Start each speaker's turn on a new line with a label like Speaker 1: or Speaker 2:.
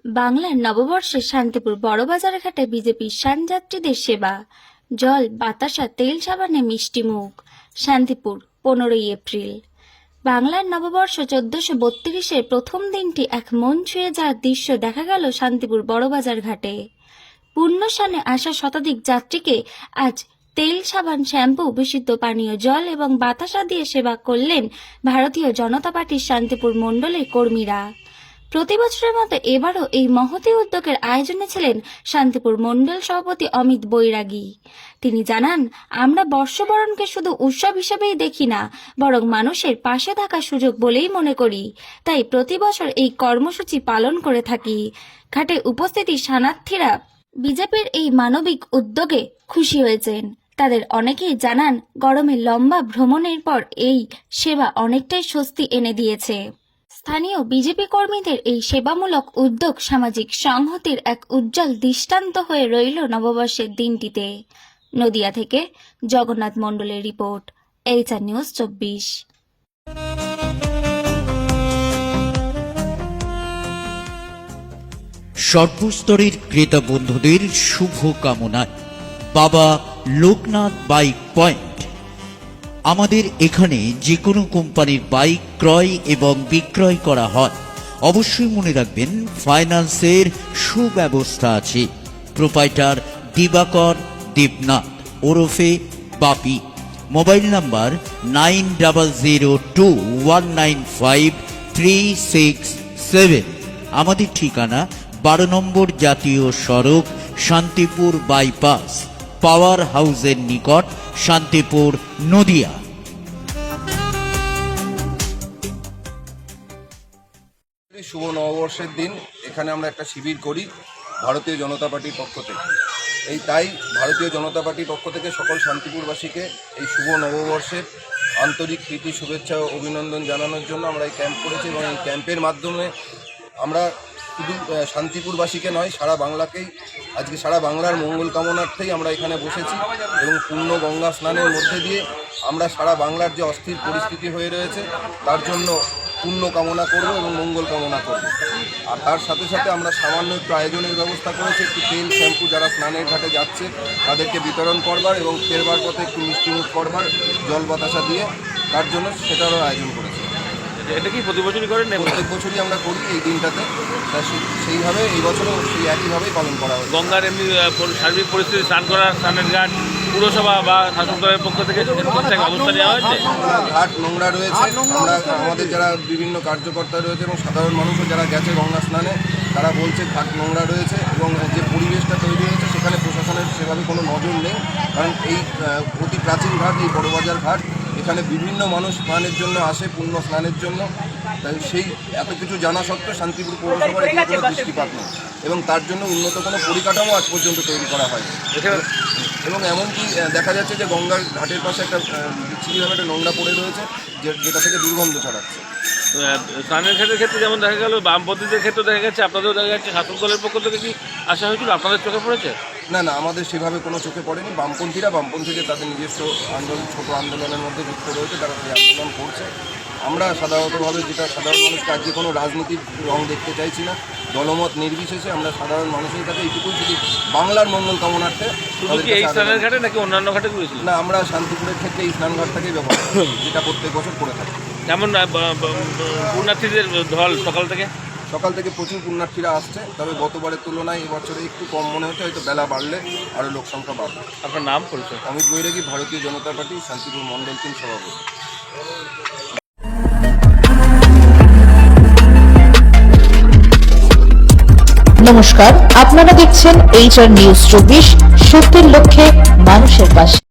Speaker 1: বাংলার নববর্ষে শান্তিপুর বড়বাজার ঘাটে বিজেপির শানযাত্রীদের সেবা। জল, বাতাসা, তেল, সাবানে মিষ্টি মুখ। শান্তিপুর, 15ই এপ্রিল। বাংলার নববর্ষ 1432-এর প্রথম দিনটি এক মন ছুঁয়ে যাওয়ার দৃশ্য দেখা গেল শান্তিপুর বড়বাজার ঘাটে। পুণ্যস্নানে আসা শতাধিক যাত্রীকে আজ তেল, সাবান, শ্যাম্পু, বিশুদ্ধ পানীয় জল এবং বাতাসা দিয়ে সেবা করলেন ভারতীয় জনতা পার্টির শান্তিপুর মণ্ডলের কর্মীরা। প্রতি বছরের মতো এবারও এই মহতী উদ্যোগের আয়োজনে ছিলেন শান্তিপুর মণ্ডল সভাপতি অমিত বৈরাগী। তিনি জানান, আমরা বর্ষবরণকে শুধু উৎসব হিসেবেই দেখি না, বরং মানুষের পাশে থাকার সুযোগ বলেই মনে করি। তাই প্রতি বছর এই কর্মসূচি পালন করে থাকি। ঘাটে উপস্থিত শরণার্থীরা বিজেপির এই মানবিক উদ্যোগে খুশি হয়েছেন। তাদের অনেকেই জানান, গরমে লম্বা ভ্রমণের পর এই সেবা অনেকটাই স্বস্তি এনে দিয়েছে। স্থানীয় বিজেপি কর্মীদের এই সেবামূলক উদ্যোগ সামাজিক সংহতির এক উজ্জ্বল দৃষ্টান্ত হয়ে রইল নববর্ষের দিনটিতে। নদিয়া থেকে জগন্নাথ মণ্ডলের রিপোর্ট, HR নিউজ 24।
Speaker 2: সর্বস্তরের ক্রেতা বন্ধুদের শুভ কামনায় বাবা লোকনাথ বাইক পয়েন্ট। আমাদের এখানে যে কোনো কোম্পানির বাইক ক্রয় এবং বিক্রয় করা হয়। অবশ্যই মনে রাখবেন, ফাইন্যান্সের সুব্যবস্থা আছে। প্রোপাইটার দিবাকর দেবনাথ ওরফে বাপি। Mobile number 9002195367। আমাদের ঠিকানা 12 নম্বর জাতীয় সড়ক, শান্তিপুর বাইপাস, পাওয়ার হাউসের নিকট, শান্তিপুর, নদিয়া।
Speaker 3: শুভ নববর্ষের দিন এখানে আমরা একটা শিবির করি ভারতীয় জনতা পার্টির পক্ষ থেকে। তাই ভারতীয় জনতা পার্টির পক্ষ থেকে সকল শান্তিপুরবাসীকে এই শুভ নববর্ষের আন্তরিক প্রীতি, শুভেচ্ছা ও অভিনন্দন জানানোর জন্য আমরা এই ক্যাম্প করেছি। এবং এই ক্যাম্পের মাধ্যমে আমরা শুধু শান্তিপুরবাসীকে নয়, সারা বাংলাকেই, আজকে সারা বাংলার মঙ্গল কামনার্থেই আমরা এখানে বসেছি। এবং পূর্ণ গঙ্গা স্নানের মধ্যে দিয়ে আমরা সারা বাংলার যে অস্থির পরিস্থিতি হয়ে রয়েছে তার জন্য পুণ্য কামনা করব এবং মঙ্গল কামনা করব। আর তার সাথে সাথে আমরা সামান্য একটু আয়োজনের ব্যবস্থা করেছি, একটু তেল, শ্যাম্পু যারা স্নানের ঘাটে যাচ্ছে তাদেরকে বিতরণ করবার এবং ফেরবার পথে একটু মিষ্টিমুখ করবার জল বাতাসা দিয়ে, তার জন্য সেটারও আয়োজন করেছি।
Speaker 4: এটা কি প্রতি বছরই করেন?
Speaker 3: প্রত্যেক বছরই আমরা করি এই দিনটাতে। সেইভাবে এই বছরও সেই একইভাবেই পালন করা হয়।
Speaker 4: গঙ্গার এমনি সার্বিক পরিস্থিতি, স্নান করার, স্নানের ঘাট পুরসভা বা শাসক দলের পক্ষ থেকে ব্যবস্থা নেওয়া হয়েছে।
Speaker 3: ঘাট নোংরা রয়েছে। আমরা আমাদের যারা বিভিন্ন কার্যকর্তা রয়েছে এবং সাধারণ মানুষও যারা গেছে গঙ্গা স্নানে, তারা বলছে ঘাট নোংরা রয়েছে এবং যে পরিবেশটা তৈরি হয়েছে সেখানে প্রশাসনের সেভাবে কোনো নজর নেই। কারণ এই অতি প্রাচীন ঘাট, এই বড়বাজার ঘাট, এখানে বিভিন্ন মানুষ স্নানের জন্য আসে, পুণ্য স্নানের জন্য। তাই সেই এত কিছু জানা সত্ত্বেও শান্তিপুর পৌরসভার এখানে কোনো দৃষ্টিপাত নেই এবং তার জন্য উন্নত কোনো পরিকাঠামো আজ পর্যন্ত তৈরি করা হয়। এবং এমনকি দেখা যাচ্ছে যে গঙ্গার ঘাটের পাশে একটা বিচ্ছিরিভাবে একটা নোংরা পড়ে রয়েছে, যেটা থেকে দুর্গন্ধ ছড়াচ্ছে।
Speaker 4: স্নানের ঘাটের ক্ষেত্রে যেমন দেখা গেল, বামপন্থীদের ক্ষেত্রে দেখা যাচ্ছে, আপনাদেরও দেখা যাচ্ছে, শাসক দলের পক্ষ থেকে কি আসা হয়েছিল? আপনাদের চোখে পড়েছে?
Speaker 3: না, আমাদের সেভাবে কোনো চোখে পড়েনি। বামপন্থীদের তাদের নিজস্ব আন্দোলন, ছোট আন্দোলনের মধ্যে যুক্ত রয়েছে, তারা সেই আন্দোলন করছে। আমরা সাধারণতভাবে যেটা সাধারণ মানুষকে আজকে কোনো রাজনীতির রং দেখতে চাইছি না, দলমত নির্বিশেষে আমরা সাধারণ মানুষের কাছে এইটুকুই যদি বাংলার মঙ্গল কামনার্থে।
Speaker 4: শুধু কি এই স্নানের ঘাটে নাকি অন্যান্য ঘাটে রয়েছিল?
Speaker 3: না, আমরা শান্তিপুরের ক্ষেত্রে এই স্নান ঘাটটাকেই ব্যবহার করি, যেটা প্রত্যেক বছর করে থাকি।
Speaker 4: যেমন পুণ্যার্থীদের ঢল সকাল থেকে
Speaker 3: প্রচুর পুণ্যার্থীরা আসছে, তবে গতবারের তুলনায় এবছরে একটু কম মনে হচ্ছে, হয়তো বেলা বাড়লে আরও লোক সংখ্যা বাড়বে।
Speaker 4: আপনার নাম, পরিচয়?
Speaker 3: অমিত বৈরাগী, ভারতীয় জনতা পার্টি শান্তিপুর মণ্ডল 3 সভাপতি।
Speaker 5: নমস্কার, আপনারা দেখছেন HR নিউজ 24, সত্যের লক্ষ্যে মানুষের পাশে।